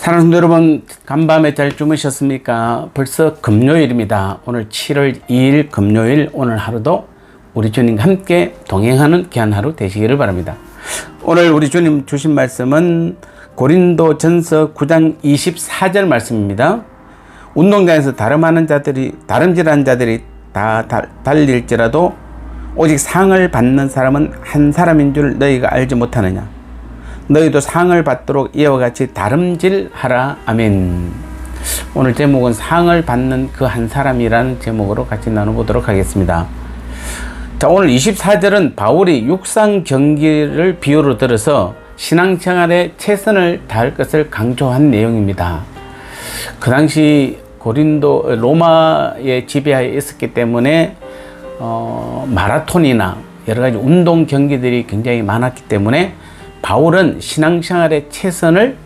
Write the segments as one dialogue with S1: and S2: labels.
S1: 사랑하는 여러분, 간밤에 잘 주무셨습니까? 벌써 금요일입니다. 오늘 7월 2일 금요일, 오늘 하루도 우리 주님과 함께 동행하는 귀한 하루 되시기를 바랍니다. 오늘 우리 주님 주신 말씀은 고린도전서 9장 24절 말씀입니다. 운동장에서 다름질하는 자들이 다 달릴지라도 오직 상을 받는 사람은 한 사람인 줄 너희가 알지 못하느냐. 너희도 상을 받도록 이와 같이 다름질하라. 아멘. 오늘 제목은 상을 받는 그 한 사람이라는 제목으로 같이 나눠보도록 하겠습니다. 자, 오늘 24절은 바울이 육상 경기를 비유로 들어서 신앙생활에 최선을 다할 것을 강조한 내용입니다. 그 당시 로마의 지배하에 있었기 때문에 마라톤이나 여러 가지 운동 경기들이 굉장히 많았기 때문에 바울은 신앙생활의 최선을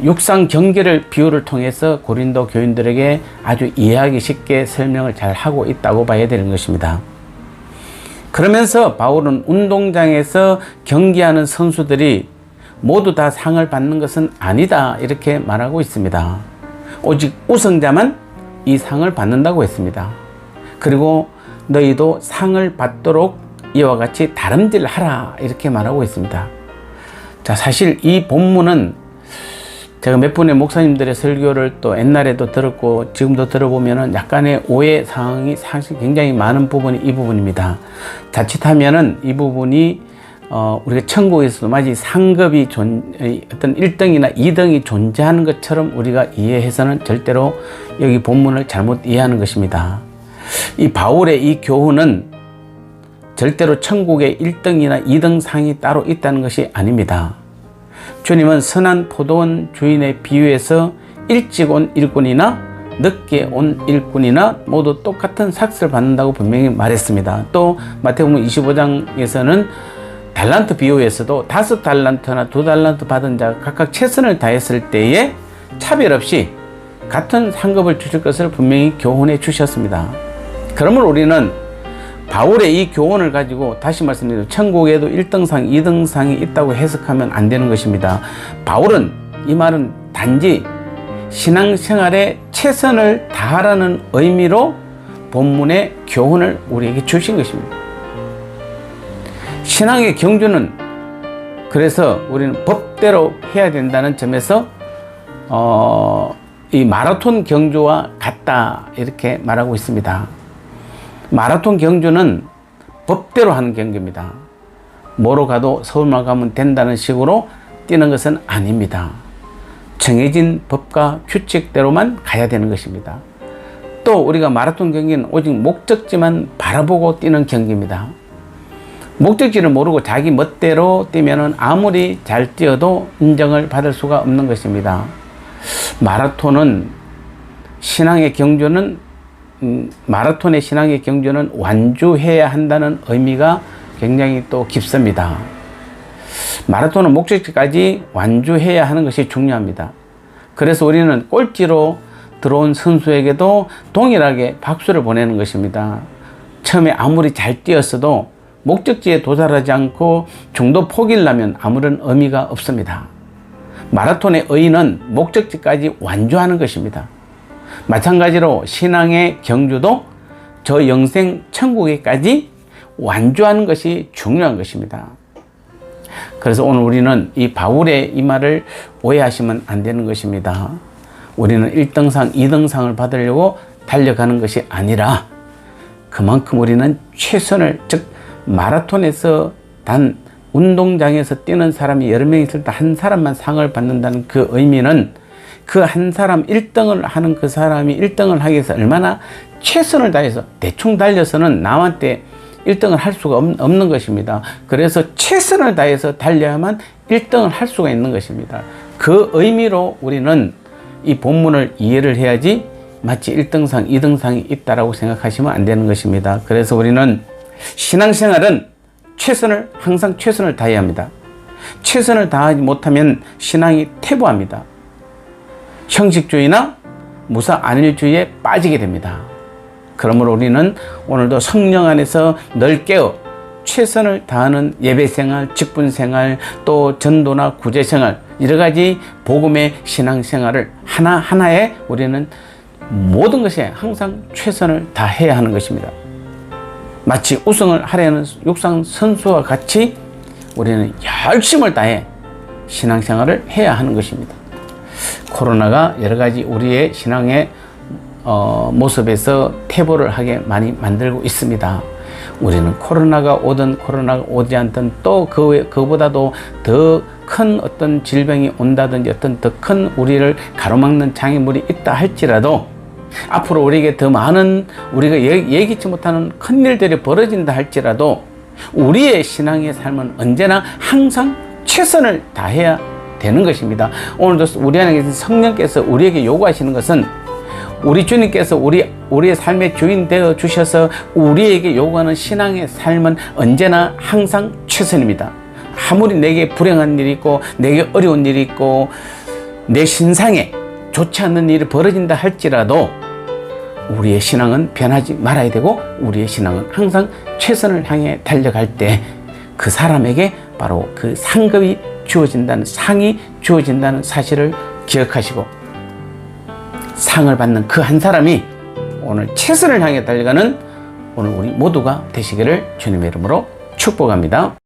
S1: 육상 경기를 비유를 통해서 고린도 교인들에게 아주 이해하기 쉽게 설명을 잘 하고 있다고 봐야 되는 것입니다. 그러면서 바울은 운동장에서 경기하는 선수들이 모두 다 상을 받는 것은 아니다, 이렇게 말하고 있습니다. 오직 우승자만 이 상을 받는다고 했습니다. 그리고 너희도 상을 받도록 이와 같이 다름질하라, 이렇게 말하고 있습니다. 자, 사실 이 본문은 제가 몇 분의 목사님들의 설교를 또 옛날에도 들었고 지금도 들어보면은 약간의 오해 사항이 사실 굉장히 많은 부분이 이 부분입니다. 자칫하면은 이 부분이 우리가 천국에서도 마치 상급이 어떤 1등이나 2등이 존재하는 것처럼 우리가 이해해서는 절대로 여기 본문을 잘못 이해하는 것입니다. 이 바울의 이 교훈은 절대로 천국에 1등이나 2등 상이 따로 있다는 것이 아닙니다. 주님은 선한 포도원 주인의 비유에서 일찍 온 일꾼이나 늦게 온 일꾼이나 모두 똑같은 삭스를 받는다고 분명히 말했습니다. 또 마태복음 25장에서는 달란트 비유에서도 5달란트나 2달란트 받은 자가 각각 최선을 다했을 때에 차별 없이 같은 상급을 주실 것을 분명히 교훈해 주셨습니다. 그러므로 우리는 바울의 이 교훈을 가지고 다시 말씀드리면 천국에도 1등상, 2등상이 있다고 해석하면 안 되는 것입니다. 바울은 이 말은 단지 신앙생활에 최선을 다하라는 의미로 본문의 교훈을 우리에게 주신 것입니다. 신앙의 경주는 그래서 우리는 법대로 해야 된다는 점에서 이 마라톤 경주와 같다, 이렇게 말하고 있습니다. 마라톤 경주는 법대로 하는 경기입니다. 뭐로 가도 서울만 가면 된다는 식으로 뛰는 것은 아닙니다. 정해진 법과 규칙대로만 가야 되는 것입니다. 또 우리가 마라톤 경기는 오직 목적지만 바라보고 뛰는 경기입니다. 목적지를 모르고 자기 멋대로 뛰면 아무리 잘 뛰어도 인정을 받을 수가 없는 것입니다. 마라톤의 신앙의 경주는 완주해야 한다는 의미가 굉장히 또 깊습니다. 마라톤은 목적지까지 완주해야 하는 것이 중요합니다. 그래서 우리는 꼴찌로 들어온 선수에게도 동일하게 박수를 보내는 것입니다. 처음에 아무리 잘 뛰었어도 목적지에 도달하지 않고 중도 포기를 하면 아무런 의미가 없습니다. 마라톤의 의의는 목적지까지 완주하는 것입니다. 마찬가지로 신앙의 경주도 저 영생 천국에까지 완주하는 것이 중요한 것입니다. 그래서 오늘 우리는 이 바울의 이 말을 오해하시면 안 되는 것입니다. 우리는 1등상, 2등상을 받으려고 달려가는 것이 아니라 그만큼 우리는 최선을, 즉 마라톤에서 단 운동장에서 뛰는 사람이 여러 명 있을 때 한 사람만 상을 받는다는 그 의미는 그 한 사람 1등을 하는 그 사람이 1등을 하기 위해서 얼마나 최선을 다해서 대충 달려서는 남한테 1등을 할 수가 없는 것입니다. 그래서 최선을 다해서 달려야만 1등을 할 수가 있는 것입니다. 그 의미로 우리는 이 본문을 이해를 해야지 마치 1등상, 2등상이 있다라고 생각하시면 안 되는 것입니다. 그래서 우리는 신앙생활은 항상 최선을 다해야 합니다. 최선을 다하지 못하면 신앙이 퇴보합니다. 형식주의나 무사안일주의에 빠지게 됩니다. 그러므로 우리는 오늘도 성령 안에서 늘 깨어 최선을 다하는 예배생활, 직분생활, 또 전도나 구제생활, 여러 가지 복음의 신앙생활을 하나하나에 우리는 모든 것에 항상 최선을 다해야 하는 것입니다. 마치 우승을 하려는 육상 선수와 같이 우리는 열심을 다해 신앙생활을 해야 하는 것입니다. 코로나가 여러 가지 우리의 신앙의 모습에서 퇴보를 하게 많이 만들고 있습니다. 우리는 코로나가 오든 코로나가 오지 않든 또 그보다도 더 큰 어떤 질병이 온다든지 어떤 더 큰 우리를 가로막는 장애물이 있다 할지라도 앞으로 우리에게 더 많은 우리가 예기치 못하는 큰 일들이 벌어진다 할지라도 우리의 신앙의 삶은 언제나 항상 최선을 다해야 되는 것입니다. 오늘도 우리 안에 계신 성령께서 우리에게 요구하시는 것은 우리 주님께서 우리의 삶의 주인 되어 주셔서 우리에게 요구하는 신앙의 삶은 언제나 항상 최선입니다. 아무리 내게 불행한 일이 있고 내게 어려운 일이 있고 내 신상에 좋지 않는 일이 벌어진다 할지라도 우리의 신앙은 변하지 말아야 되고 우리의 신앙은 항상 최선을 향해 달려갈 때 그 사람에게 바로 그 상급이 주어진다는 상이 주어진다는 사실을 기억하시고 상을 받는 그 한 사람이 오늘 최선을 향해 달려가는 오늘 우리 모두가 되시기를 주님의 이름으로 축복합니다.